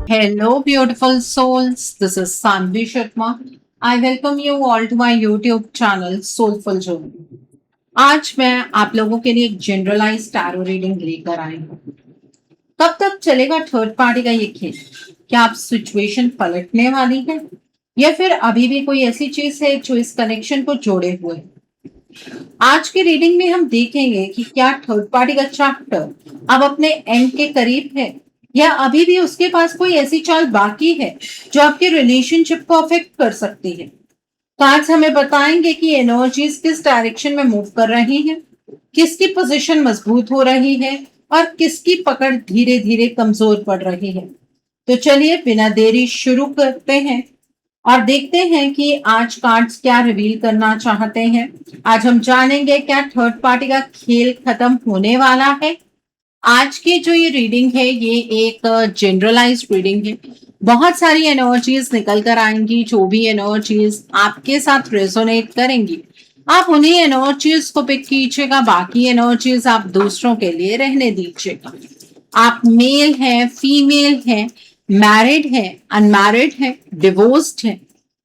Hello, beautiful souls. This is Sanvi Sharma. I welcome you all to my YouTube channel Soulful Journey. आज मैं आप लोगों के लिए एक जनरलाइज टैरो रीडिंग लेकर आई हूँ। कब तक चलेगा थर्ड पार्टी का ये खेल? क्या आप सिचुएशन पलटने वाली है या फिर अभी भी कोई ऐसी चीज है जो इस कनेक्शन को जोड़े हुए है? आज की रीडिंग में हम देखेंगे कि क्या थर्ड पार्टी का चैप्टर अब अपने एंड के करीब है या अभी भी उसके पास कोई ऐसी चाल बाकी है जो आपके रिलेशनशिप को अफेक्ट कर सकती है। कार्ड्स हमें बताएंगे कि एनर्जीज किस डायरेक्शन में मूव कर रही हैं, किसकी पोजीशन मजबूत हो रही है और किसकी पकड़ धीरे धीरे कमजोर पड़ रही है। तो चलिए बिना देरी शुरू करते हैं और देखते हैं कि आज कार्ड्स क्या रिवील करना चाहते हैं। आज हम जानेंगे क्या थर्ड पार्टी का खेल खत्म होने वाला है। आज की जो ये रीडिंग है ये एक जनरलाइज्ड रीडिंग है। बहुत सारी एनर्जीज निकल कर आएंगी। जो भी एनर्जीज आपके साथ रेजोनेट करेंगी आप उन्हीं एनर्जीज को पिक कीजिएगा, बाकी एनर्जीज आप दूसरों के लिए रहने दीजिएगा। आप मेल हैं, फीमेल हैं, मैरिड है, अनमैरिड है, डिवोर्स्ड है,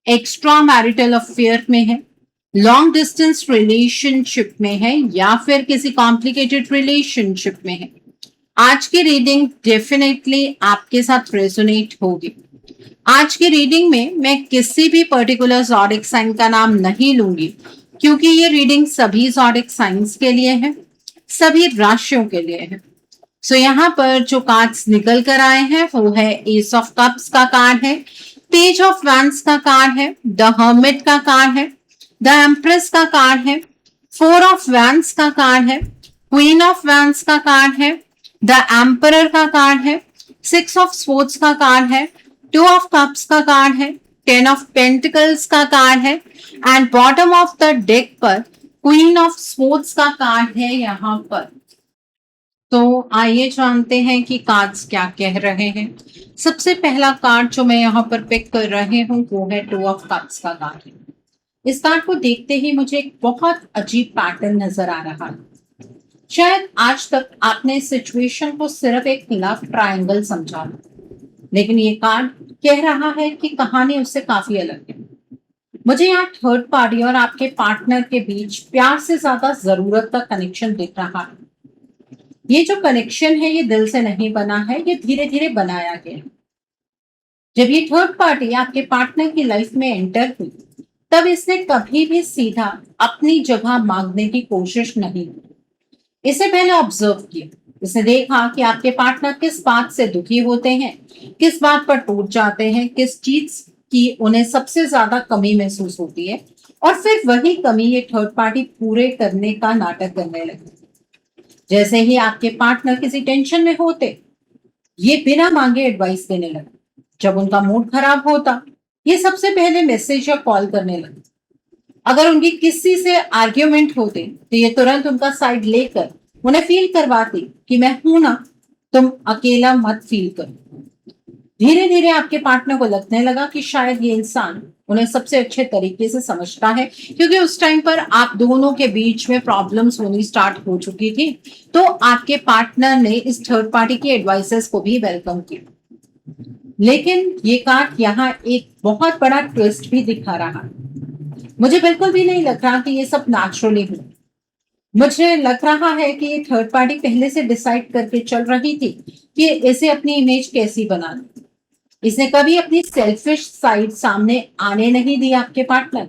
एक्स्ट्रा मैरिटल अफेयर में है, लॉन्ग डिस्टेंस रिलेशनशिप में है या फिर किसी कॉम्प्लिकेटेड रिलेशनशिप में है। आज की रीडिंग डेफिनेटली आपके साथ रेजोनेट होगी। आज की रीडिंग में मैं किसी भी पर्टिकुलर ज़ोडिक साइन का नाम नहीं लूंगी क्योंकि ये रीडिंग सभी ज़ोडिक साइंस के लिए है, सभी राशियों के लिए है। सो यहाँ पर जो कार्ड्स निकल कर आए हैं वो है एस ऑफ कप्स का कार्ड है, पेज ऑफ वैंड्स का कार्ड है, द हर्मिट का कार्ड है, द एम्प्रेस का कार्ड है, फोर ऑफ वैंड्स का कार्ड है, क्वीन ऑफ वैंड्स का कार्ड है, द एम्परर का कार्ड है, सिक्स ऑफ स्वॉर्ड्स का कार्ड है, टू ऑफ कप्स का कार्ड है, टेन ऑफ पेंटिकल्स का कार्ड है and bottom of the deck पर क्वीन ऑफ स्वॉर्ड्स का कार्ड है यहाँ पर। तो आइए जानते हैं कि कार्ड्स क्या कह रहे हैं। सबसे पहला कार्ड जो मैं यहाँ पर पिक कर रही हूँ वो है टू ऑफ कप्स का कार्ड है। इस कार्ड को देखते ही मुझे एक बहुत अजीब पैटर्न नजर आ रहा है। शायद आज तक आपने सिचुएशन को सिर्फ एक लव ट्रायंगल समझा, लेकिन ये कार्ड कह रहा है कि कहानी उससे काफी अलग है। मुझे यहाँ थर्ड पार्टी और आपके पार्टनर के बीच प्यार से ज्यादा जरूरत का कनेक्शन दिख रहा है। ये जो कनेक्शन है ये दिल से नहीं बना है, ये धीरे धीरे बनाया गया। जब ये थर्ड पार्टी आपके पार्टनर की लाइफ में एंटर हुई तब इसने कभी भी सीधा अपनी जगह मांगने की कोशिश नहीं की। इसे पहले ऑब्जर्व किया, इसने देखा कि आपके पार्टनर किस बात से दुखी होते हैं, किस बात पर टूट जाते हैं, किस चीज की उन्हें सबसे ज्यादा कमी महसूस होती है और फिर वही कमी ये थर्ड पार्टी पूरे करने का नाटक करने लगी। जैसे ही आपके पार्टनर किसी टेंशन में होते ये बिना मांगे एडवाइस देने लगे। जब उनका मूड खराब होता ये सबसे पहले मैसेज या कॉल करने लगे। अगर उनकी किसी से आर्ग्यूमेंट होते तो ये तुरंत उनका साइड लेकर उन्हें फील करवाती कि मैं हूं ना, तुम अकेला मत फील करो। धीरे धीरे आपके पार्टनर को लगने लगा कि शायद ये इंसान उन्हें सबसे अच्छे तरीके से समझता है, क्योंकि उस टाइम पर आप दोनों के बीच में प्रॉब्लम्स होनी स्टार्ट हो चुकी थी। तो आपके पार्टनर ने इस थर्ड पार्टी की एडवाइसेस को भी वेलकम किया। लेकिन ये कार्ड यहाँ एक बहुत बड़ा ट्विस्ट भी दिखा रहा है। मुझे बिल्कुल भी नहीं लग रहा कि ये सब नेचुरली हो। मुझे लग रहा है कि ये थर्ड पार्टी पहले से डिसाइड करके चल रही थी कि इसे अपनी इमेज कैसी बनानी। इसने कभी अपनी सेल्फिश साइड सामने आने नहीं दी आपके पार्टनर।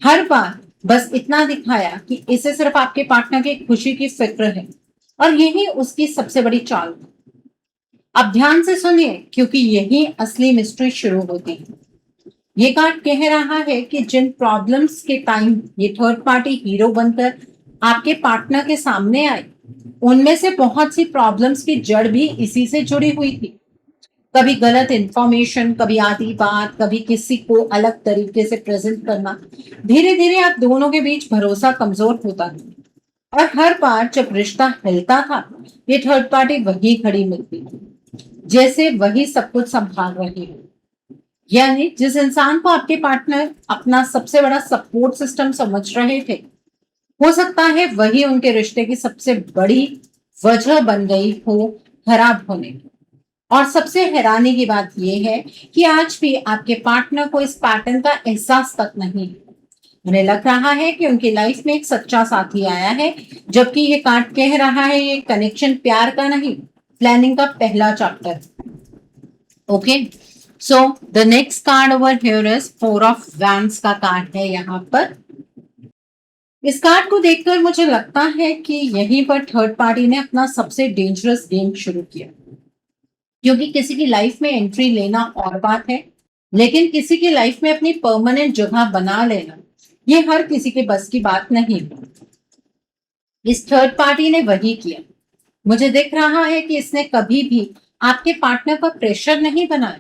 हर बार बस इतना दिखाया कि इसे सिर्फ आपके पार्टनर की खुशी की फिक्र है और यही उसकी सबसे बड़ी चाल थी। अब ध्यान से सुनिए क्योंकि यही असली मिस्ट्री शुरू होती है। ये कार्ड कह रहा है कि जिन प्रॉब्लम्स के टाइम ये थर्ड पार्टी हीरो बनकर आपके पार्टनर के सामने आई उनमें से बहुत सी प्रॉब्लम्स की जड़ भी इसी से जुड़ी हुई थी। कभी गलत इंफॉर्मेशन, कभी आधी बात, कभी किसी को अलग तरीके से प्रेजेंट करना। धीरे धीरे आप दोनों के बीच भरोसा कमजोर होता था और हर बार जब रिश्ता हिलता था ये थर्ड पार्टी वही खड़ी मिलती थी, जैसे वही सब कुछ संभाल रही हो। यानी जिस इंसान को आपके पार्टनर अपना सबसे बड़ा सपोर्ट सिस्टम समझ रहे थे, हो सकता है वही उनके रिश्ते की सबसे बड़ी वजह बन गई हो खराब होने की। और सबसे हैरानी की बात यह है कि आज भी आपके पार्टनर को इस पैटर्न का एहसास तक नहीं है। उन्हें लग रहा है कि उनकी लाइफ में एक सच्चा साथी आया है, जबकि ये कार्ड कह रहा है ये कनेक्शन प्यार का नहीं, प्लानिंग का पहला chapter. Okay, so the next card over here is 4 of wands का कार्ड है यहाँ पर। इस कार्ड को देखकर मुझे लगता है कि यहीं पर थर्ड पार्टी ने अपना सबसे डेंजरस गेम शुरू किया, क्योंकि किसी की लाइफ में एंट्री लेना और बात है, लेकिन किसी की लाइफ में अपनी परमानेंट जगह बना लेना ये हर किसी के बस की बात नहीं। इस थर्ड पार्टी ने वही किया। मुझे दिख रहा है कि इसने कभी भी आपके पार्टनर पर प्रेशर नहीं बनाया।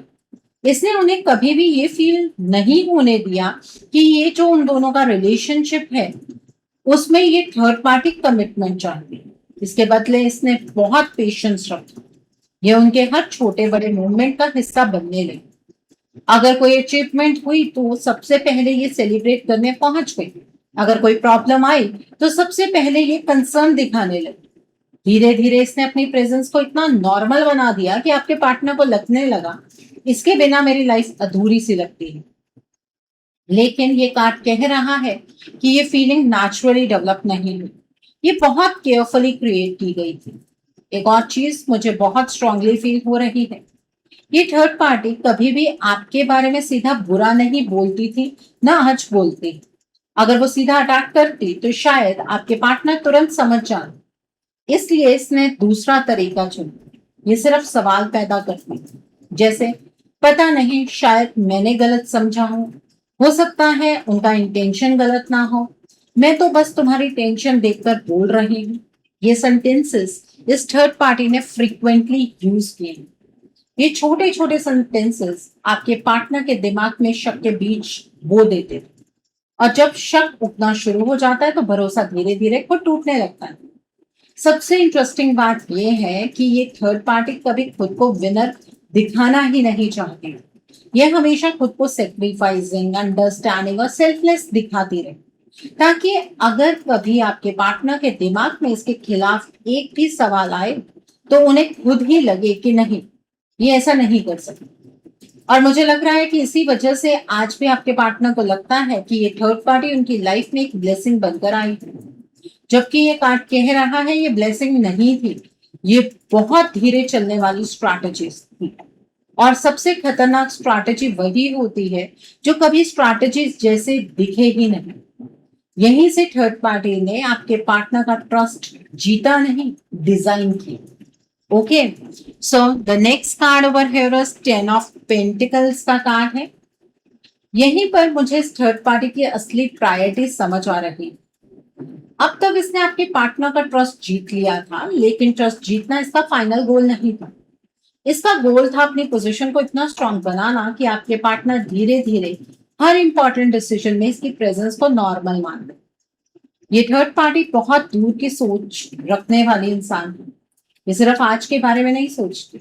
इसने उन्हें कभी भी ये फील नहीं होने दिया कि ये जो उन दोनों का रिलेशनशिप है उसमें ये थर्ड पार्टी कमिटमेंट चाहिए। इसके बदले इसने बहुत पेशेंस रखा। ये उनके हर छोटे बड़े मूवमेंट का हिस्सा बनने लगे। अगर कोई अचीवमेंट हुई तो सबसे पहले ये सेलिब्रेट करने पहुंच गई। अगर कोई प्रॉब्लम आई तो सबसे पहले ये कंसर्न दिखाने लगे। धीरे धीरे इसने अपनी प्रेजेंस को इतना नॉर्मल बना दिया कि आपके पार्टनर को लगने लगा इसके बिना मेरी लाइफ अधूरी सी लगती है। लेकिन ये कार्ड कह रहा है कि ये फीलिंग नेचुरली डेवलप नहीं हुई, ये बहुत केयरफुली क्रिएट की गई थी। एक और चीज मुझे बहुत स्ट्रांगली फील हो रही है, ये थर्ड पार्टी कभी भी आपके बारे में सीधा बुरा नहीं बोलती थी, ना आज बोलती। अगर वो सीधा अटैक करती तो शायद आपके पार्टनर तुरंत समझ जाते। इसलिए इसने दूसरा तरीका चुना। ये सिर्फ सवाल पैदा करती थी, जैसे पता नहीं शायद मैंने गलत समझा हो सकता है उनका इंटेंशन गलत ना हो, मैं तो बस तुम्हारी टेंशन देखकर बोल रही हूँ। ये सेंटेंसेस इस थर्ड पार्टी ने फ्रीक्वेंटली यूज किए। ये छोटे छोटे सेंटेंसेस आपके पार्टनर के दिमाग में शक के बीज बो देते थे, और जब शक उठना शुरू हो जाता है तो भरोसा धीरे धीरे खुद टूटने लगता है। सबसे इंटरेस्टिंग बात यह है कि ये थर्ड पार्टी कभी खुद को विनर दिखाना ही नहीं चाहती। ये हमेशा खुद को सेक्रीफाइसिंग, अंडरस्टैंडिंग और सेल्फलेस दिखाती रहे, ताकि अगर कभी आपके पार्टनर के दिमाग में इसके खिलाफ एक भी सवाल आए तो उन्हें खुद ही लगे कि नहीं, ये ऐसा नहीं कर सकते। और मुझे लग रहा है कि इसी वजह से आज भी आपके पार्टनर को लगता है कि ये थर्ड पार्टी उनकी लाइफ में एक ब्लेसिंग बनकर आई है, जबकि ये कार्ड कह रहा है ये ब्लेसिंग नहीं थी, ये बहुत धीरे चलने वाली स्ट्रैटेजी थी। और सबसे खतरनाक स्ट्रैटेजी वही होती है जो कभी स्ट्रैटेजी जैसे दिखे ही नहीं। यहीं से थर्ड पार्टी ने आपके पार्टनर का ट्रस्ट जीता नहीं, डिजाइन किया। Okay, so the next card over here is 10 of pentacles का कार्ड है। यहीं पर मुझे इस थर्ड पार्टी की असली प्रायोरिटी समझ आ रही। अब तक इसने आपके पार्टनर का ट्रस्ट जीत लिया था, लेकिन ट्रस्ट जीतना इसका फाइनल गोल नहीं था। इसका गोल था अपनी पोजीशन को इतना स्ट्रांग बनाना कि आपके पार्टनर धीरे धीरे हर इंपॉर्टेंट डिसीजन में इसकी प्रेजेंस को नॉर्मल मान ले। ये थर्ड पार्टी बहुत दूर की सोच रखने वाली इंसान है। ये सिर्फ आज के बारे में नहीं सोचती,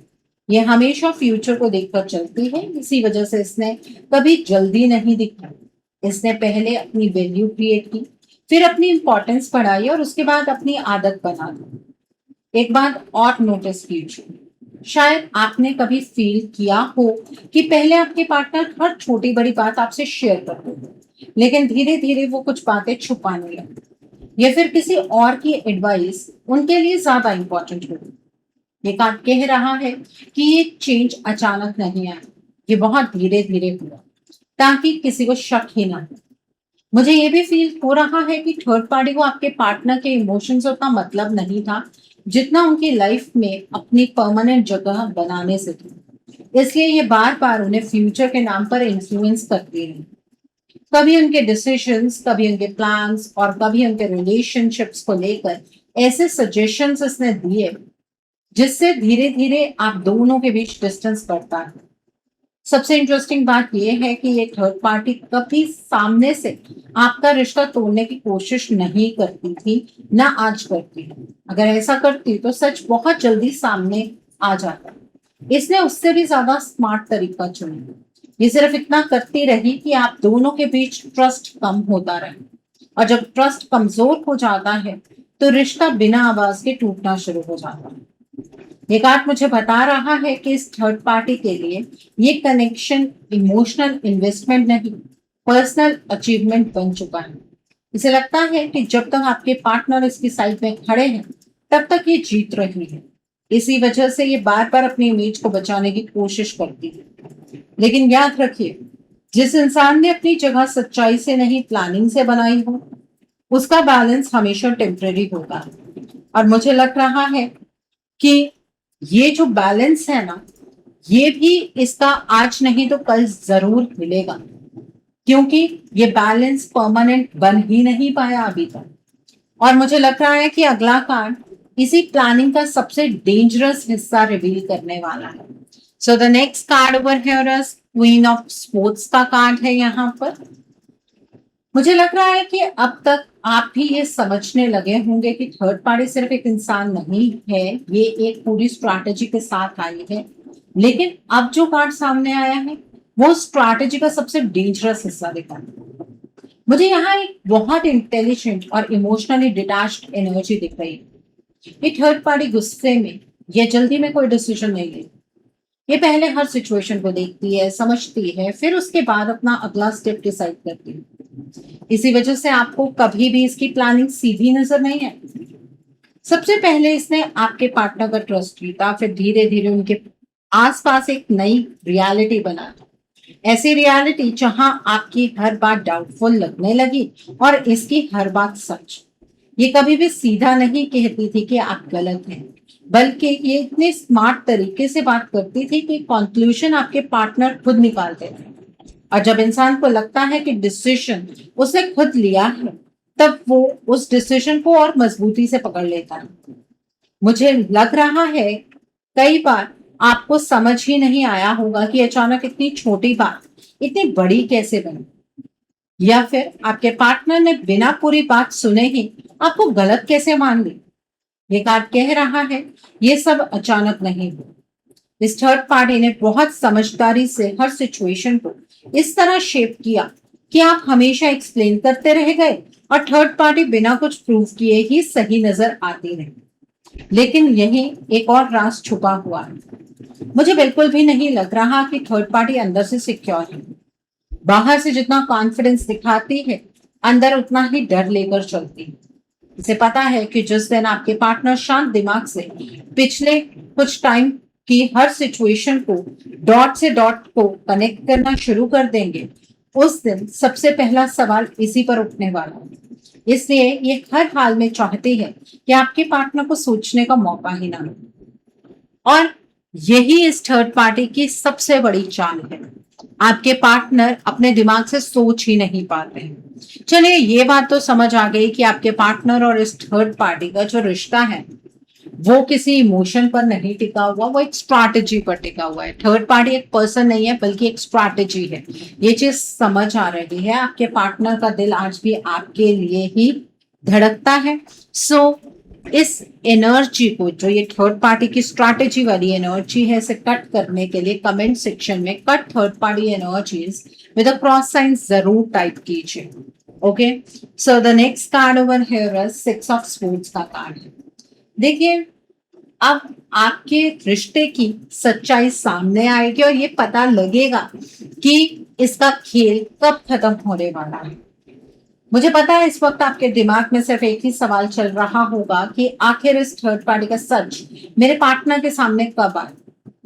ये हमेशा फ्यूचर को देखकर चलती है। इसी वजह से इसने कभी जल्दी नहीं दिखाई। इसने पहले अपनी वैल्यू क्रिएट की, फिर अपनी इंपॉर्टेंस बढ़ाई और उसके बाद अपनी आदत बना ली। एक बात और नोटिस कीजिए, शायद आपने कभी फील किया हो कि पहले आपके पार्टनर हर छोटी बड़ी बात आपसे शेयर करते थे, लेकिन धीरे धीरे वो कुछ बातें छुपाने लगे, या फिर किसी और की एडवाइस उनके लिए ज्यादा इंपॉर्टेंट होगी। ये कार्ड कह रहा है कि ये चेंज अचानक नहीं आया, ये बहुत धीरे धीरे हुआ, ताकि किसी को शक ही ना हो। मुझे ये भी फील हो रहा है कि थर्ड पार्टी को आपके पार्टनर के इमोशंस से उतना मतलब नहीं था जितना उनकी लाइफ में अपनी परमानेंट जगह बनाने से थी। इसलिए ये बार बार उन्हें फ्यूचर के नाम पर इन्फ्लुएंस करती रही। कभी उनके डिसीजंस, कभी उनके प्लान्स और कभी उनके रिलेशनशिप्स को लेकर ऐसे सजेशंस इसने दिए जिससे धीरे धीरे आप दोनों के बीच डिस्टेंस बढ़ता है। सबसे इंटरेस्टिंग बात यह है कि ये थर्ड पार्टी कभी सामने से आपका रिश्ता तोड़ने की कोशिश नहीं करती थी, ना आज करती है। अगर ऐसा करती तो सच बहुत जल्दी सामने आ जाता। इसने उससे भी ज्यादा स्मार्ट तरीका चुना। ये सिर्फ इतना करती रही कि आप दोनों के बीच ट्रस्ट कम होता रहे, और जब ट्रस्ट कमजोर हो जाता है तो रिश्ता बिना आवाज के टूटना शुरू हो जाता है। ये कार्ड मुझे बता रहा है कि इस थर्ड पार्टी के लिए ये कनेक्शन इमोशनल इन्वेस्टमेंट नहीं, पर्सनल अचीवमेंट बन चुका है। इसे लगता है कि जब तक आपके पार्टनर इसकी साइड में खड़े हैं, तब तक ये जीत रही है। इसी वजह से ये बार बार अपनी इमेज को बचाने की कोशिश करती है। लेकिन याद रखिए, जिस इंसान ने अपनी जगह सच्चाई से नहीं प्लानिंग से बनाई हो, उसका बैलेंस हमेशा टेम्परेरी होगा। और मुझे लग रहा है कि ये जो बैलेंस है ना, ये भी इसका आज नहीं तो कल जरूर मिलेगा, क्योंकि ये बैलेंस परमानेंट बन ही नहीं पाया अभी तक। और मुझे लग रहा है कि अगला कार्ड इसी प्लानिंग का सबसे डेंजरस हिस्सा रिवील करने वाला है। सो the next card over here is queen of sports का कार्ड है यहाँ पर। मुझे लग रहा है कि अब तक आप भी ये समझने लगे होंगे कि थर्ड पार्टी सिर्फ एक इंसान नहीं है, ये एक पूरी स्ट्रैटेजी के साथ आई है। लेकिन अब जो कार्ड सामने आया है, वो स्ट्रैटेजी का सबसे डेंजरस हिस्सा दिखा है। मुझे यहाँ एक बहुत इंटेलिजेंट और इमोशनली डिटैच्ड एनर्जी दिख रही है। ये थर्ड पार्टी गुस्से में या जल्दी में कोई डिसीजन नहीं लेती। ये पहले हर सिचुएशन को देखती है, समझती है, फिर उसके बाद अपना अगला स्टेप डिसाइड करती है। इसी वजह से आपको कभी भी इसकी प्लानिंग सीधी नजर नहीं है। सबसे पहले इसने आपके पार्टनर का ट्रस्ट जीता, फिर धीरे धीरे उनके आसपास एक नई रियलिटी बना। ऐसी रियलिटी जहां आपकी हर बात डाउटफुल लगने लगी और इसकी हर बात सच। ये कभी भी सीधा नहीं कहती थी कि आप गलत हैं, बल्कि ये इतने स्मार्ट तरीके से बात करती थी कि कंक्लूजन आपके पार्टनर खुद निकालते थे। और जब इंसान को लगता है कि डिसीजन उसने खुद लिया है, तब वो उस डिसीजन को और मजबूती से पकड़ लेता है। मुझे लग रहा है कई बार आपको समझ ही नहीं आया होगा कि अचानक इतनी छोटी बात इतनी बड़ी कैसे बनी, या फिर आपके पार्टनर ने बिना पूरी बात सुने ही आपको गलत कैसे मान ली। ये कार्ड कह रहा है ये सब अचानक नहीं हुआ। इस थर्ड पार्टी ने बहुत समझदारी से हर सिचुएशन को इस तरह शेप किया कि आप हमेशा एक्सप्लेन करते रह गए और थर्ड पार्टी बिना कुछ प्रूव किए ही सही नजर आती रही। लेकिन यही एक और राज छुपा हुआ है। मुझे बिल्कुल भी नहीं लग रहा कि थर्ड पार्टी अंदर से सिक्योर है। बाहर से जितना कॉन्फिडेंस दिखाती है, अंदर उतना ही डर लेकर चलती है। इसे पता है कि जिस दिन आपके पार्टनर शांत दिमाग से पिछले कुछ टाइम की हर सिचुएशन को डॉट से डॉट को कनेक्ट करना शुरू कर देंगे, उस दिन सबसे पहला सवाल इसी पर उठने वाला है। इसलिए ये हर हाल में चाहती है कि आपके पार्टनर को सोचने का मौका ही ना मिले। और यही इस थर्ड पार्टी की सबसे बड़ी चाल है। आपके पार्टनर अपने दिमाग से सोच ही नहीं पाते हैं। चलिए, ये बात तो समझ आ गई कि आपके पार्टनर और इस थर्ड पार्टी का जो रिश्ता है, वो किसी इमोशन पर नहीं टिका हुआ, वो एक स्ट्रैटेजी पर टिका हुआ है। थर्ड पार्टी एक पर्सन नहीं है, बल्कि एक स्ट्रैटेजी है। ये चीज समझ आ रही है। आपके पार्टनर का दिल आज भी आपके लिए ही धड़कता है। सो इस एनर्जी को, जो ये थर्ड पार्टी की स्ट्रैटेजी वाली एनर्जी है, इसे कट करने के लिए कमेंट सेक्शन में cut third party energies with a cross sign जरूर टाइप कीजिए। Okay, so the next card over here is six of sports का कार्ड है। देखिए, अब आपके रिश्ते की सच्चाई सामने आएगी और ये पता लगेगा कि इसका खेल कब खत्म होने वाला है। मुझे पता है इस वक्त आपके दिमाग में सिर्फ एक ही सवाल चल रहा होगा कि आखिर इस थर्ड पार्टी का सच मेरे पार्टनर के सामने कब आए।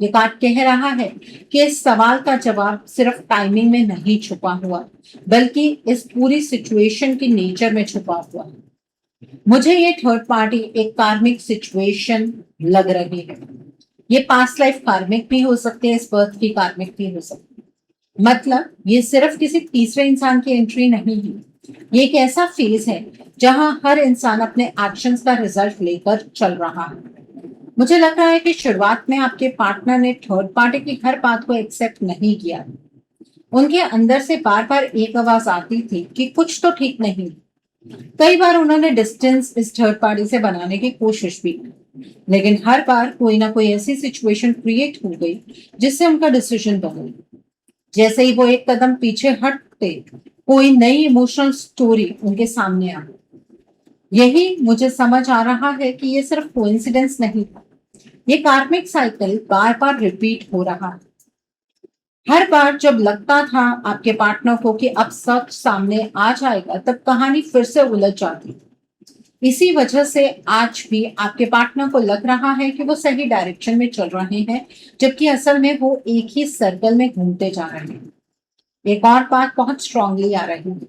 ये कार्ड कह रहा है कि इस सवाल का जवाब सिर्फ टाइमिंग में नहीं छुपा हुआ, बल्कि इस पूरी सिचुएशन की नेचर में छुपा हुआ है। मुझे ये थर्ड पार्टी एक कार्मिक सिचुएशन लग रही है। ये पास्ट लाइफ कार्मिक भी हो सकती है, इस बर्थ की कार्मिक भी हो सकती है। मतलब ये सिर्फ किसी तीसरे इंसान की एंट्री नहीं है। ये एक ऐसा फेज है जहां हर इंसान अपने एक्शंस का रिजल्ट लेकर चल रहा है। मुझे लग रहा है कि शुरुआत में आपके पार्टनर ने थर्ड पार्टी की हर बात को एक्सेप्ट नहीं किया। उनके अंदर से बार बार एक आवाज आती थी कि कुछ तो ठीक नहीं। कई बार उन्होंने डिस्टेंस इस थर्ड पार्टी से बनाने की कोशिश भी की, लेकिन हर बार कोई ना कोई ऐसी सिचुएशन क्रिएट हो गई जिससे उनका डिसीजन बदल। जैसे ही वो एक कदम पीछे हटते, कोई नई इमोशनल स्टोरी उनके सामने आ गई। यही मुझे समझ आ रहा है कि ये सिर्फ कोइंसिडेंस नहीं था, ये कार्मिक साइकिल बार बार रिपीट हो रहा है। हर बार जब लगता था आपके पार्टनर को कि अब सच सामने आ जाएगा, तब कहानी फिर से उलझ जाती। इसी वजह से आज भी आपके पार्टनर को लग रहा है कि वो सही डायरेक्शन में चल रहे हैं, जबकि असल में वो एक ही सर्कल में घूमते जा रहे हैं। एक और बात बहुत स्ट्रांगली आ रही है।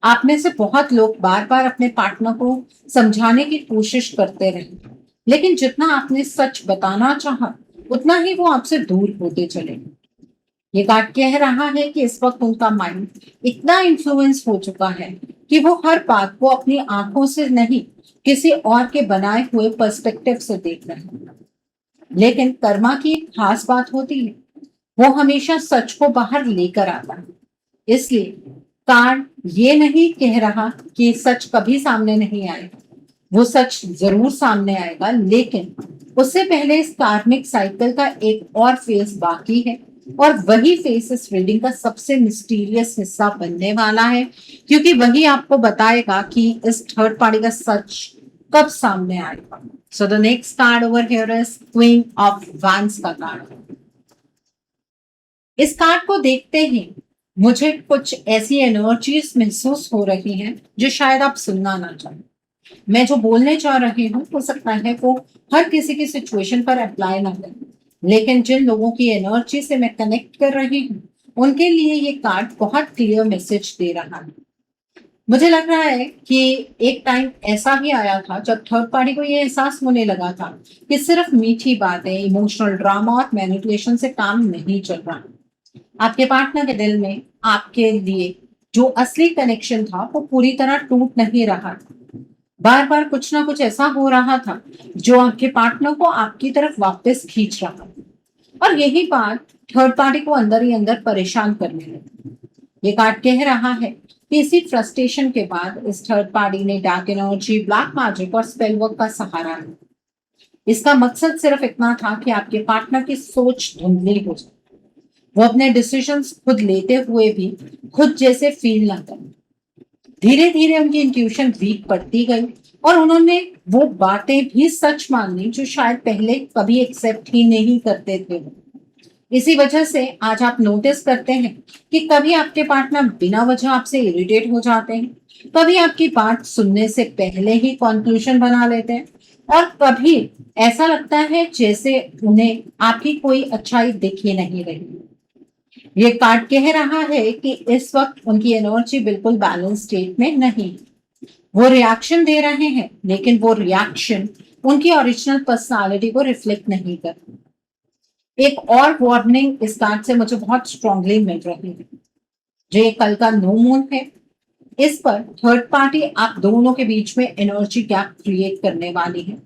आप में से बहुत लोग बार बार अपने पार्टनर को समझाने की कोशिश करते रहे, लेकिन जितना आपने सच बताना चाहा, उतना ही वो आपसे दूर होते चले। ये कार्ड कह रहा है कि इस वक्त उनका माइंड इतना इन्फ्लुएंस हो चुका है कि वो हर बात को अपनी आंखों से नहीं, किसी और के बनाए हुए पर्सपेक्टिव से देख रहे हैं। लेकिन कर्मा की एक खास बात होती है, वो हमेशा सच को बाहर लेकर आता है। इसलिए कार्ड ये नहीं कह रहा कि सच कभी सामने नहीं आएगा। वो सच जरूर सामने आएगा, लेकिन उससे पहले इस कार्मिक साइकिल का एक और फेज बाकी है, और वही फेस इस रीडिंग का सबसे मिस्टीरियस हिस्सा बनने वाला है, क्योंकि वही आपको बताएगा कि इस थर्ड पार्टी का सच कब सामने आएगा। सो the next card over here is queen of wands का कार्ड। इस कार्ड को देखते ही मुझे कुछ ऐसी एनर्जीज महसूस हो रही हैं जो शायद आप सुनना ना चाहें। मैं जो बोलने चाह रही हूँ, हो सकता है वो हर किसी की सिचुएशन पर अप्लाई ना करें, लेकिन जिन लोगों की एनर्जी से मैं कनेक्ट कर रही हूँ, उनके लिए ये कार्ड बहुत क्लियर मैसेज दे रहा है। मुझे लग रहा है कि एक टाइम ऐसा भी आया था जब थर्ड पार्टी को ये एहसास होने लगा था कि सिर्फ मीठी बातें, इमोशनल ड्रामा और मैनिपुलेशन से काम नहीं चल रहा। आपके पार्टनर के दिल में आपके लिए जो असली कनेक्शन था, वो पूरी तरह टूट नहीं रहा था। बार बार कुछ ना कुछ ऐसा हो रहा था जो आपके पार्टनर को आपकी तरफ वापस खींच रहा था, और यही बात थर्ड पार्टी को अंदर ही अंदर परेशान करने लगी। ये कार्ड कह रहा है कि इसी फ्रस्ट्रेशन के बाद इस थर्ड पार्टी ने डार्क एनर्जी, ब्लैक मैजिक और स्पेल वर्क का सहारा लिया। इसका मकसद सिर्फ इतना था कि आपके पार्टनर की सोच धुंधली हो जाए, वो अपने डिसीजंस खुद लेते हुए भी खुद जैसे फील ना करें। धीरे धीरे उनकी इंट्यूशन वीक पड़ती गई, और उन्होंने वो बातें भी सच मान ली जो शायद पहले कभी एक्सेप्ट ही नहीं करते थे। इसी वजह से आज आप नोटिस करते हैं कि कभी आपके पार्टनर बिना वजह आपसे इरिटेट हो जाते हैं, कभी आपकी बात सुनने से पहले ही कंक्लूजन बना लेते हैं, और कभी ऐसा लगता है जैसे उन्हें आपकी कोई अच्छाई दिख ही नहीं रही। ये कार्ड कह रहा है कि इस वक्त उनकी एनर्जी बिल्कुल बैलेंस स्टेट में नहीं। वो रिएक्शन दे रहे हैं, लेकिन वो रिएक्शन उनकी ओरिजिनल पर्सनालिटी को रिफ्लेक्ट नहीं करती। एक और वार्निंग इस कार्ड से मुझे बहुत स्ट्रांगली मिल रही है। जो ये कल का नो मून है, इस पर थर्ड पार्टी आप दोनों के बीच में एनर्जी गैप क्रिएट करने वाली है।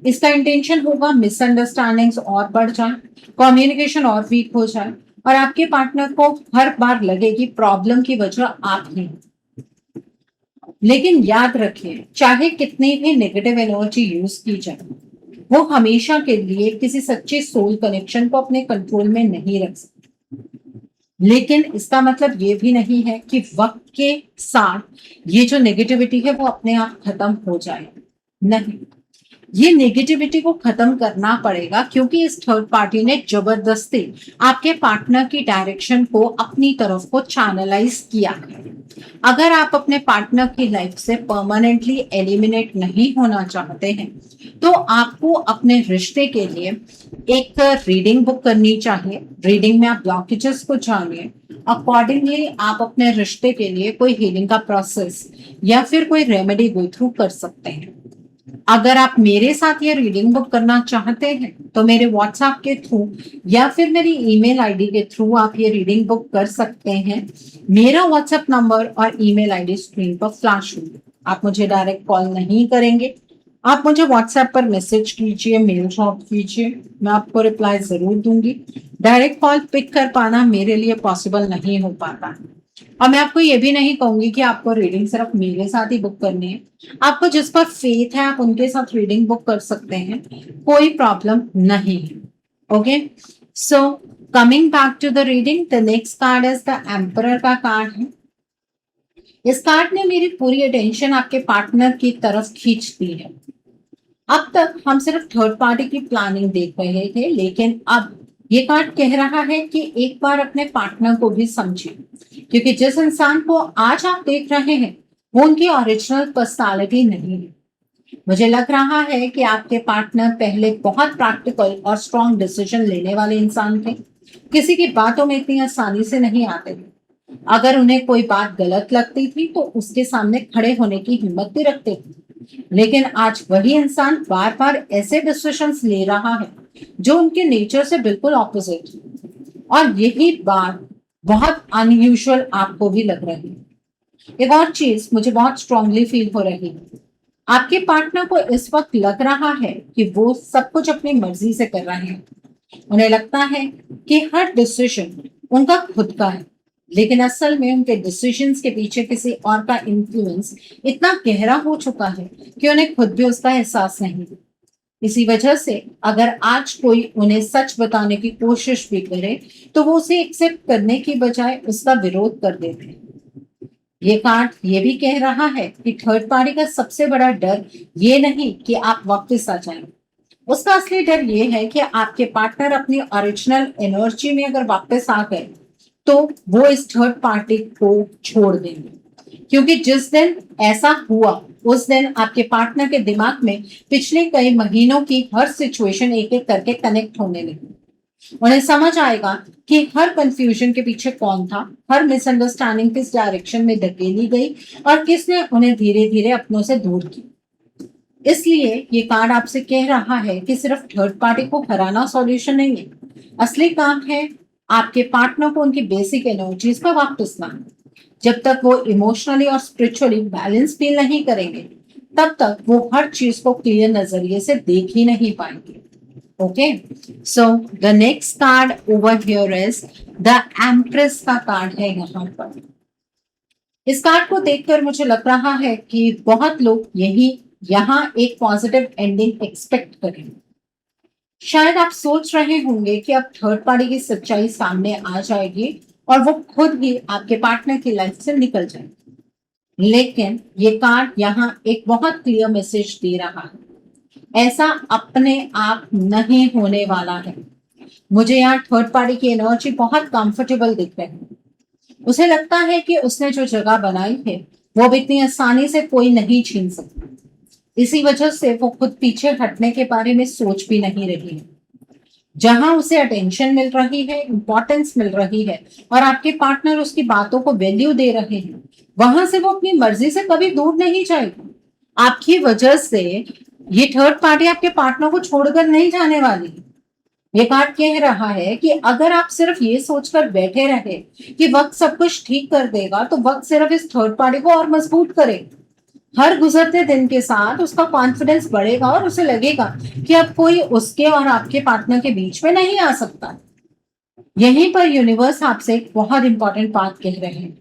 इसका इंटेंशन होगा मिसअंडरस्टैंडिंग्स और बढ़ जाए, कम्युनिकेशन और वीक हो जाए, और आपके पार्टनर को हर बार लगे कि प्रॉब्लम की वजह आप ही हैं। लेकिन याद रखिए, चाहे कितनी भी नेगेटिव एनर्जी यूज की जाए, वो हमेशा के लिए किसी सच्चे सोल कनेक्शन को अपने कंट्रोल में नहीं रख सकती। लेकिन इसका मतलब ये भी नहीं है कि वक्त के साथ ये जो नेगेटिविटी है वो अपने आप खत्म हो जाए। नहीं, ये नेगेटिविटी को खत्म करना पड़ेगा, क्योंकि इस थर्ड पार्टी ने जबरदस्ती आपके पार्टनर की डायरेक्शन को अपनी तरफ को चैनलाइज किया है। अगर आप अपने पार्टनर की लाइफ से परमानेंटली एलिमिनेट नहीं होना चाहते हैं, तो आपको अपने रिश्ते के लिए एक रीडिंग बुक करनी चाहिए। रीडिंग में आप ब्लॉकेजेस को जानिए, अकॉर्डिंगली आप अपने रिश्ते के लिए कोई हीलिंग का प्रोसेस या फिर कोई रेमेडी गो थ्रू कर सकते हैं। अगर आप मेरे साथ ये रीडिंग बुक करना चाहते हैं, तो मेरे व्हाट्सएप के थ्रू या फिर मेरी ईमेल आईडी के थ्रू आप ये रीडिंग बुक कर सकते हैं। मेरा व्हाट्सएप नंबर और ईमेल आईडी स्क्रीन पर फ्लैश होगी। आप मुझे डायरेक्ट कॉल नहीं करेंगे, आप मुझे व्हाट्सएप पर मैसेज कीजिए, मेल ड्रॉप कीजिए, मैं आपको रिप्लाई जरूर दूंगी। डायरेक्ट कॉल पिक कर पाना मेरे लिए पॉसिबल नहीं हो पाता है, और मैं आपको ये भी नहीं कहूंगी कि आपको रीडिंग सिर्फ मेरे साथ ही बुक करनी है। आपको जिस पर फेथ है आप उनके साथ रीडिंग बुक कर सकते हैं, कोई प्रॉब्लम नहीं है। Okay, so coming back to the reading, the next card is the emperor का कार्ड है। इस कार्ड ने मेरी पूरी अटेंशन आपके पार्टनर की तरफ खींच दी है। अब तक हम सिर्फ थर्ड पार्टी की प्लानिंग देख रहे थे, लेकिन अब ये कार्ड कह रहा है कि एक बार अपने पार्टनर को भी समझिए, क्योंकि जिस इंसान को आज आप देख रहे हैं वो उनकी ओरिजिनल पर्सनालिटी नहीं है। मुझे लग रहा है कि आपके पार्टनर पहले बहुत प्रैक्टिकल और स्ट्रॉन्ग डिसीजन लेने वाले इंसान थे, किसी की बातों में इतनी आसानी से नहीं आते थे। अगर उन्हें कोई बात गलत लगती थी तो उसके सामने खड़े होने की हिम्मत भी रखते थे, लेकिन आज वही इंसान बार बार ऐसे डिसीजंस ले रहा है जो उनके नेचर से बिल्कुल ऑपोजिट है, और यही बात बहुत अनयूजुअल आपको भी लग रही है। एक और चीज मुझे बहुत स्ट्रांगली फील हो रही है, आपके पार्टनर को इस वक्त लग रहा है कि वो सब कुछ अपनी मर्जी से कर रहे हैं। उन्हें लगता है कि हर डिसीजन उनका खुद का है, लेकिन असल में उनके डिसीजंस के पीछे किसी और का इन्फ्लुएंस इतना गहरा हो चुका है कि उन्हें खुद भी उसका एहसास नहीं है। इसी वजह से अगर आज कोई उन्हें सच बताने की कोशिश भी करे तो वो उसे एक्सेप्ट करने की बजाय उसका विरोध कर देते हैं। ये कार्ड ये भी कह रहा है कि थर्ड पार्टी का सबसे बड़ा डर ये नहीं कि आप वापस आ जाएं, उसका असली डर ये है कि आपके पार्टनर अपनी ओरिजिनल एनर्जी में अगर वापस आ गए तो वो इस थर्ड पार्टी को छोड़ देंगे, क्योंकि जिस दिन ऐसा हुआ उस दिन आपके पार्टनर के दिमाग में पिछले कई महीनों की हर सिचुएशन एक एक करके कनेक्ट होने लगी। उन्हें समझ आएगा कि हर कंफ्यूजन के पीछे कौन था, हर मिसअंडरस्टैंडिंग किस डायरेक्शन में धकेली गई और किसने उन्हें धीरे धीरे अपनों से दूर किया। इसलिए ये कार्ड आपसे कह रहा है कि सिर्फ थर्ड पार्टी को हराना सॉल्यूशन नहीं है। असली काम है आपके पार्टनर को उनकी बेसिक एनर्जीज पर वापस लाना। जब तक वो इमोशनली और स्पिरिचुअली बैलेंस फील नहीं करेंगे तब तक वो हर चीज को क्लियर नजरिए से देख ही नहीं पाएंगे। Okay, so the next card over here is the empress का कार्ड है यहाँ पर। इस कार्ड को देखकर मुझे लग रहा है कि बहुत लोग यही यहाँ एक पॉजिटिव एंडिंग एक्सपेक्ट करेंगे। शायद आप सोच रहे होंगे कि अब थर्ड पार्टी की सच्चाई सामने आ जाएगी और वो खुद ही आपके पार्टनर की लाइफ से निकल जाएगी, लेकिन ये कार्ड यहाँ एक बहुत क्लियर मैसेज दे रहा है, ऐसा अपने आप नहीं होने वाला है। मुझे यहाँ थर्ड पार्टी की एनर्जी बहुत कंफर्टेबल दिख रही है। उसे लगता है कि उसने जो जगह बनाई है वो अब इतनी आसानी से कोई नहीं छीन सकता। इसी वजह से वो खुद पीछे हटने के बारे में सोच भी नहीं रही है। जहां उसे अटेंशन मिल रही है, इंपॉर्टेंस मिल रही है और आपके पार्टनर उसकी बातों को वैल्यू दे रहे हैं, वहां से वो अपनी मर्जी से कभी दूर नहीं जाएगी। आपकी वजह से ये थर्ड पार्टी आपके पार्टनर को छोड़कर नहीं जाने वाली। ये कार्ड कह रहा है कि अगर आप सिर्फ ये सोचकर बैठे रहे कि वक्त सब कुछ ठीक कर देगा तो वक्त सिर्फ इस थर्ड पार्टी को और मजबूत करेगा। हर गुजरते दिन के साथ उसका कॉन्फिडेंस बढ़ेगा और उसे लगेगा कि अब कोई उसके और आपके पार्टनर के बीच में नहीं आ सकता। यहीं पर यूनिवर्स आपसे एक बहुत इंपॉर्टेंट बात कह रहे हैं।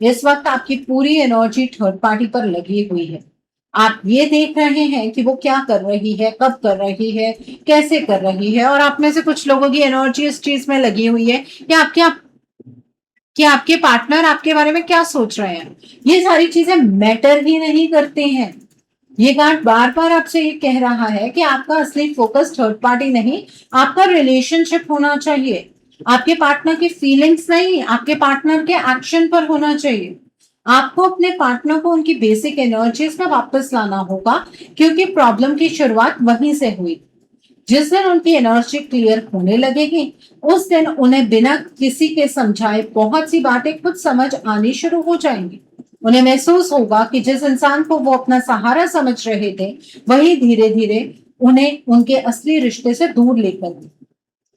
इस वक्त आपकी पूरी एनर्जी थर्ड पार्टी पर लगी हुई है। आप ये देख रहे हैं कि वो क्या कर रही है, कब कर रही है, कैसे कर रही है, और आप में से कुछ लोगों की एनर्जी इस चीज में लगी हुई है कि आपके पार्टनर आपके बारे में क्या सोच रहे हैं। ये सारी चीजें मैटर ही नहीं करते हैं। ये कार्ड बार बार आपसे ये कह रहा है कि आपका असली फोकस थर्ड पार्टी नहीं, आपका रिलेशनशिप होना चाहिए। आपके पार्टनर की फीलिंग्स नहीं, आपके पार्टनर के एक्शन पर होना चाहिए। आपको अपने पार्टनर को उनकी बेसिक एनर्जीज में वापस लाना होगा, क्योंकि प्रॉब्लम की शुरुआत वहीं से हुई। जिस दिन उनकी एनर्जी क्लियर होने लगेगी उस दिन उन्हें बिना किसी के समझाए बहुत सी बातें खुद समझ आनी शुरू हो जाएंगी। उन्हें महसूस होगा कि जिस इंसान को वो अपना सहारा समझ रहे थे वही धीरे धीरे उन्हें उनके असली रिश्ते से दूर लेकर गए।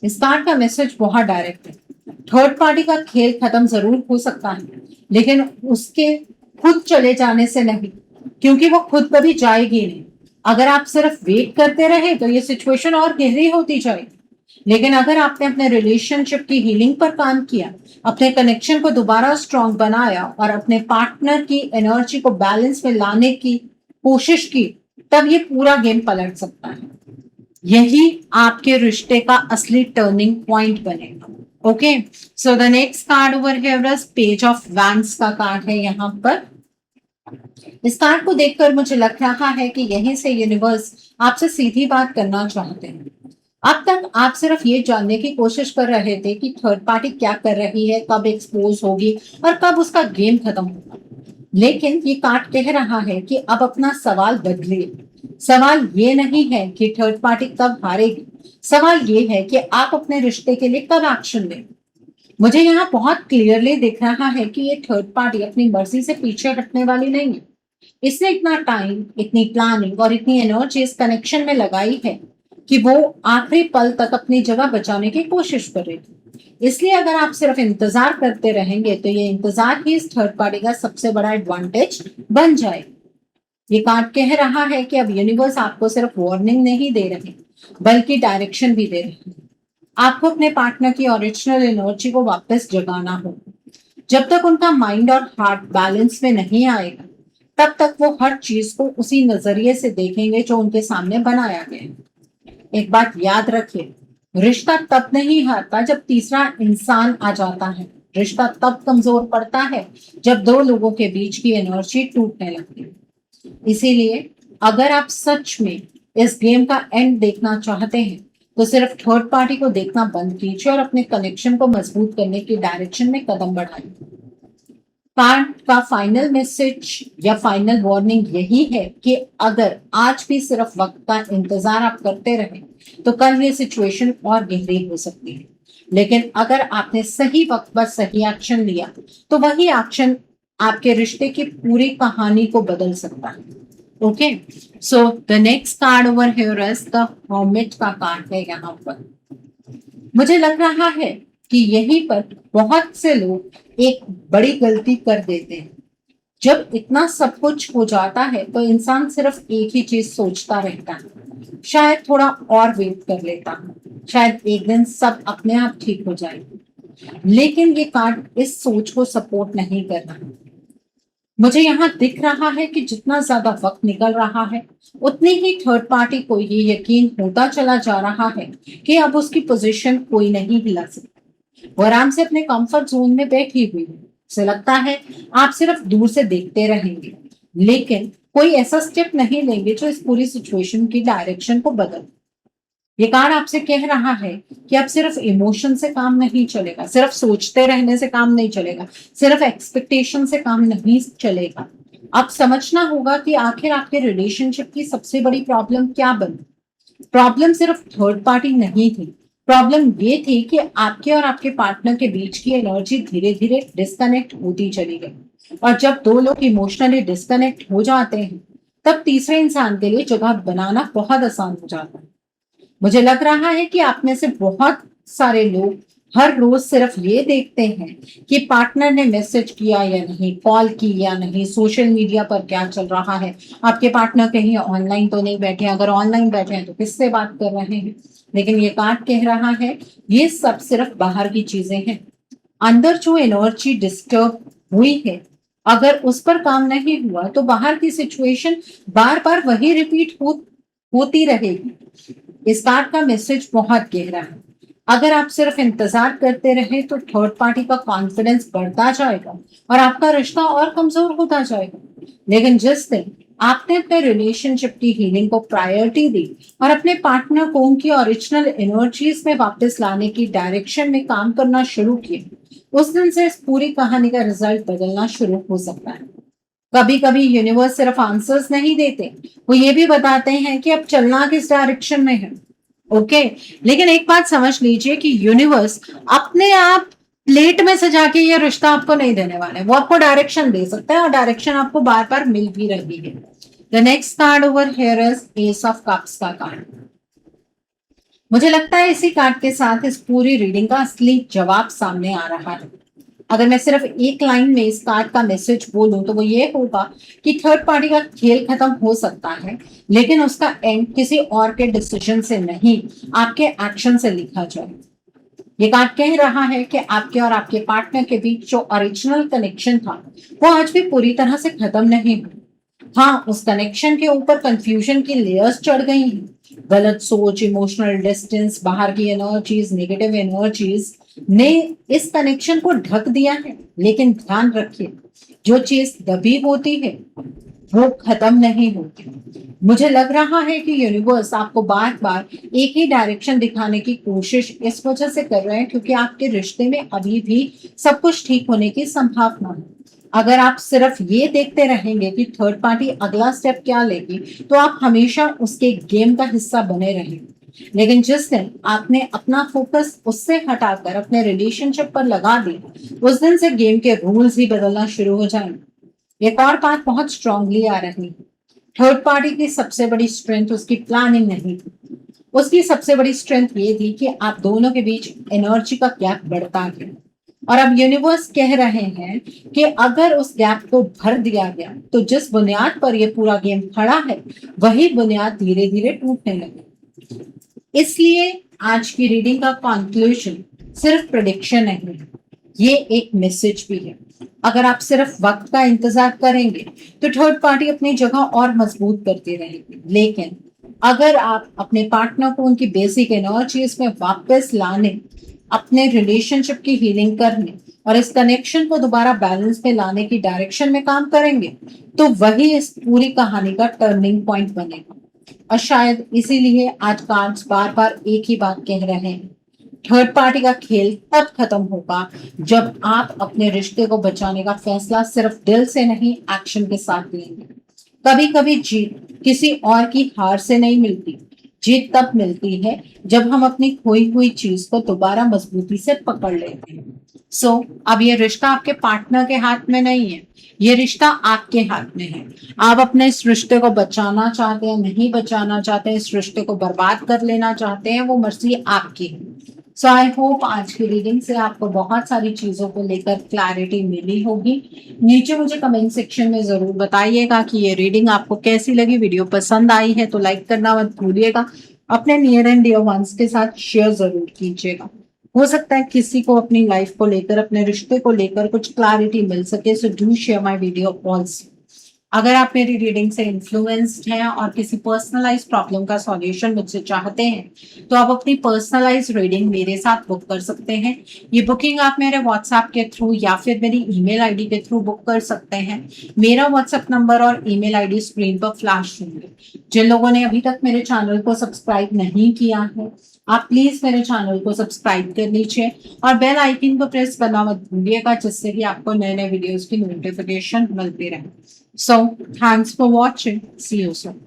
इस कार्ड का मैसेज बहुत डायरेक्ट है। थर्ड पार्टी का खेल खत्म जरूर हो सकता है, लेकिन उसके खुद चले जाने से नहीं, क्योंकि वो खुद कभी जाएगी नहीं। अगर आप सिर्फ वेट करते रहे तो ये सिचुएशन और गहरी होती जाएगी, लेकिन अगर आपने अपने रिलेशनशिप की हीलिंग पर काम किया, अपने कनेक्शन को दोबारा स्ट्रांग बनाया और अपने पार्टनर की एनर्जी को बैलेंस में लाने की कोशिश की, तब ये पूरा गेम पलट सकता है। यही आपके रिश्ते का असली टर्निंग पॉइंट बनेगा। Okay, so the next card over here is page of wands का कार्ड है यहाँ पर। इस कार्ड को देखकर मुझे लग रहा है कि यहीं से यूनिवर्स आपसे सीधी बात करना चाहते हैं। अब तक आप सिर्फ ये जानने की कोशिश कर रहे थे कि थर्ड पार्टी क्या कर रही है, कब एक्सपोज होगी और कब उसका गेम खत्म होगा। लेकिन ये कार्ड कह रहा है कि अब अपना सवाल बदलिए। सवाल ये नहीं है कि थर्ड पार्टी कब हारेगी, सवाल ये है कि आप अपने रिश्ते के लिए कब एक्शन लें। मुझे यहाँ बहुत क्लियरली दिख रहा है कि ये थर्ड पार्टी अपनी मर्जी से पीछे हटने वाली नहीं है। इसने इतना टाइम, इतनी प्लानिंग और इतनी एनर्जी इस कनेक्शन में लगाई है कि वो आखिरी पल तक अपनी जगह बचाने की कोशिश करेगी। इसलिए अगर आप सिर्फ इंतजार करते रहेंगे तो ये इंतजार ही इस थर्ड पार्टी का सबसे बड़ा एडवांटेज बन जाए। ये कार्ड कह रहा है कि अब यूनिवर्स आपको सिर्फ वार्निंग नहीं दे रहे, बल्कि डायरेक्शन भी दे रहे हैं। आपको अपने पार्टनर की ओरिजिनल एनर्जी को वापस जगाना होगा। जब तक उनका माइंड और हार्ट बैलेंस में नहीं आएगा, तब तक वो हर चीज को उसी नजरिए से देखेंगे जो उनके सामने बनाया गया है। एक बात याद रखिए, रिश्ता तब नहीं हारता जब तीसरा इंसान आ जाता है। रिश्ता तब कमजोर पड़ता है जब दो लोगों के बीच की एनर्जी टूटने लगती है। इसीलिए अगर आप सच में इस गेम का एंड देखना चाहते हैं तो सिर्फ थर्ड पार्टी को देखना बंद कीजिए और अपने कनेक्शन को मजबूत करने की डायरेक्शन में कदम बढ़ाइए। कार्ड का फाइनल मैसेज या फाइनल वार्निंग यही है कि अगर आज भी सिर्फ वक्त का इंतजार आप करते रहे तो कल ये सिचुएशन और गहरी हो सकती है। लेकिन अगर आपने सही वक्त पर सही एक्शन लिया तो वही एक्शन आपके रिश्ते की पूरी कहानी को बदल सकता है। Okay, so the next card over here is the hermit का कार्ड है। यहाँ पर मुझे लग रहा है कि यहीं पर बहुत से लोग एक बड़ी गलती कर देते हैं। जब इतना सब कुछ हो जाता है तो इंसान सिर्फ एक ही चीज सोचता रहता है, शायद थोड़ा और वेट कर लेता हूँ, शायद एक दिन सब अपने आप ठीक हो जाएगा। लेकिन ये कार्ड इस सोच को सपोर्ट नहीं कर रहा। मुझे यहाँ दिख रहा है कि जितना ज्यादा वक्त निकल रहा है उतनी ही थर्ड पार्टी को ये यकीन होता चला जा रहा है कि अब उसकी पोजीशन कोई नहीं हिला सकता। वो आराम से अपने कंफर्ट जोन में बैठी हुई है। उसे लगता है आप सिर्फ दूर से देखते रहेंगे, लेकिन कोई ऐसा स्टेप नहीं लेंगे जो इस पूरी सिचुएशन की डायरेक्शन को बदल। ये कार्ड आपसे कह रहा है कि अब सिर्फ इमोशन से काम नहीं चलेगा, सिर्फ सोचते रहने से काम नहीं चलेगा, सिर्फ एक्सपेक्टेशन से काम नहीं चलेगा। अब समझना होगा कि आखिर आपके रिलेशनशिप की सबसे बड़ी प्रॉब्लम क्या बनी। प्रॉब्लम सिर्फ थर्ड पार्टी नहीं थी। प्रॉब्लम ये थी कि आपके और आपके पार्टनर के बीच की एनर्जी धीरे धीरे डिस्कनेक्ट होती चली गई। और जब दो लोग इमोशनली डिस्कनेक्ट हो जाते हैं तब तीसरे इंसान के लिए जगह बनाना बहुत आसान हो जाता है। मुझे लग रहा है कि आप में से बहुत सारे लोग हर रोज सिर्फ ये देखते हैं कि पार्टनर ने मैसेज किया या नहीं, कॉल की या नहीं, सोशल मीडिया पर क्या चल रहा है, आपके पार्टनर कहीं ऑनलाइन तो नहीं बैठे, अगर ऑनलाइन बैठे हैं तो किससे बात कर रहे हैं। लेकिन ये कार्ड कह रहा है ये सब सिर्फ बाहर की चीजें हैं। अंदर जो एनर्जी डिस्टर्ब हुई है, अगर उस पर काम नहीं हुआ तो बाहर की सिचुएशन बार बार वही रिपीट होती रहेगी। इस कार्ड का मैसेज बहुत गहरा है। अगर आप सिर्फ इंतजार करते रहे तो थर्ड पार्टी का कॉन्फिडेंस बढ़ता जाएगा और आपका रिश्ता और कमजोर होता जाएगा। लेकिन जिस दिन आपने अपने रिलेशनशिप की हीलिंग को प्रायोरिटी दी और अपने पार्टनर को उनकी ओरिजिनल एनर्जीज में वापस लाने की डायरेक्शन में काम करना शुरू किया, उस दिन से इस पूरी कहानी का रिजल्ट बदलना शुरू हो सकता है। कभी कभी यूनिवर्स सिर्फ आंसर्स नहीं देते, वो ये भी बताते हैं कि अब चलना किस डायरेक्शन में है। ओके, लेकिन एक बात समझ लीजिए कि यूनिवर्स अपने आप प्लेट में सजा के ये रिश्ता आपको नहीं देने वाला है। वो आपको डायरेक्शन दे सकता है और डायरेक्शन आपको बार बार मिल भी रही है। The next card over here is S of cups का कार्ड। मुझे लगता है इसी कार्ड के साथ इस पूरी रीडिंग का असली जवाब सामने आ रहा है। अगर मैं सिर्फ एक लाइन में इस कार्ड का मैसेज बोलूं तो वो ये होगा कि थर्ड पार्टी का खेल खत्म हो सकता है, लेकिन उसका एंड किसी और के डिसीजन से नहीं, आपके एक्शन से लिखा जाए। ये कार्ड कह रहा है कि आपके और आपके पार्टनर के बीच जो ओरिजिनल कनेक्शन था वो आज भी पूरी तरह से खत्म नहीं हुआ। हाँ, उस कनेक्शन के ऊपर कंफ्यूजन की लेयर्स चढ़ गई हैं। गलत सोच, इमोशनल डिस्टेंस, बाहर की एनर्जीज, नेगेटिव एनर्जीज, ने इस कनेक्शन को ढक दिया है, लेकिन ध्यान रखिए, जो चीज दबी होती है वो खत्म नहीं होती। मुझे लग रहा है कि यूनिवर्स आपको बार बार एक ही डायरेक्शन दिखाने की कोशिश इस वजह से कर रहे हैं क्योंकि आपके रिश्ते में अभी भी सब कुछ ठीक होने की संभावना है। अगर आप सिर्फ ये देखते रहेंगे कि थर्ड पार्टी अगला स्टेप क्या लेगी, तो आप हमेशा उसके गेम का हिस्सा बने रहेंगे। लेकिन जिस दिन आपने अपना फोकस उससे हटाकर अपने रिलेशनशिप पर लगा दिया, उस दिन से गेम के रूल्स ही बदलना शुरू हो जाएंगे। एक और बात बहुत स्ट्रांगली आ रही है, थर्ड पार्टी की सबसे बड़ी स्ट्रेंथ उसकी प्लानिंग नहीं थी। उसकी सबसे बड़ी स्ट्रेंथ ये थी कि आप दोनों के बीच एनर्जी का गैप बढ़ता गया। और अब यूनिवर्स कह रहे हैं कि अगर उस गैप को भर दिया गया, तो जिस बुनियाद पर ये पूरा गेम खड़ा है, वही बुनियाद धीरे धीरे टूटने लगे। इसलिए आज की रीडिंग का कंक्लूजन सिर्फ प्रेडिक्शन नहीं है, ये एक मैसेज भी है। अगर आप सिर्फ वक्त का इंतजार करेंगे, तो थर्ड पार्टी अपनी जगह और मजबूत करती रहेगी। लेकिन अगर आप अपने पार्टनर को उनकी बेसिक एनर्जीज में वापस लाने, अपने रिलेशनशिप की हीलिंग करने और इस कनेक्शन को दोबारा बैलेंस में लाने की डायरेक्शन में काम करेंगे, तो वही इस पूरी कहानी का टर्निंग पॉइंट बनेगा। और शायद इसीलिए आज कार्ड्स बार बार एक ही बात कह रहे हैं, थर्ड पार्टी का खेल तब खत्म होगा जब आप अपने रिश्ते को बचाने का फैसला सिर्फ दिल से नहीं, एक्शन के साथ लेंगे। कभी कभी जीत किसी और की हार से नहीं मिलती, जीत तब मिलती है जब हम अपनी खोई हुई चीज को दोबारा मजबूती से पकड़ लेते हैं। अब ये रिश्ता आपके पार्टनर के हाथ में नहीं है, ये रिश्ता आपके हाथ में है। आप अपने इस रिश्ते को बचाना चाहते हैं, नहीं बचाना चाहते हैं, इस रिश्ते को बर्बाद कर लेना चाहते हैं, वो मर्जी आपकी है। आई होप आज की रीडिंग से आपको बहुत सारी चीजों को लेकर क्लैरिटी मिली होगी। नीचे मुझे कमेंट सेक्शन में जरूर बताइएगा कि ये रीडिंग आपको कैसी लगी। वीडियो पसंद आई है तो लाइक करना मत भूलिएगा। अपने नियर एंड डियर वंस के साथ शेयर जरूर कीजिएगा। हो सकता है किसी को अपनी लाइफ को लेकर, अपने रिश्ते को लेकर कुछ क्लैरिटी मिल सके। So do share my video also. अगर आप मेरी रीडिंग से इन्फ्लुएंस्ड हैं और किसी पर्सनलाइज प्रॉब्लम का सॉल्यूशन मुझसे चाहते हैं, तो आप अपनी पर्सनलाइज रीडिंग मेरे साथ बुक कर सकते हैं। ये बुकिंग आप मेरे व्हाट्सएप के थ्रू या फिर मेरी ईमेल आईडी के थ्रू बुक कर सकते हैं। मेरा व्हाट्सएप नंबर और ईमेल आईडी स्क्रीन पर फ्लैश होंगे। जिन लोगों ने अभी तक मेरे चैनल को सब्सक्राइब नहीं किया है, आप प्लीज मेरे चैनल को सब्सक्राइब कर लीजिए और बेल आइकन को प्रेस करना मत भूलिएगा, जिससे कि आपको नए नए वीडियोस की नोटिफिकेशन मिलती रहे। So, thanks for watching. See you soon.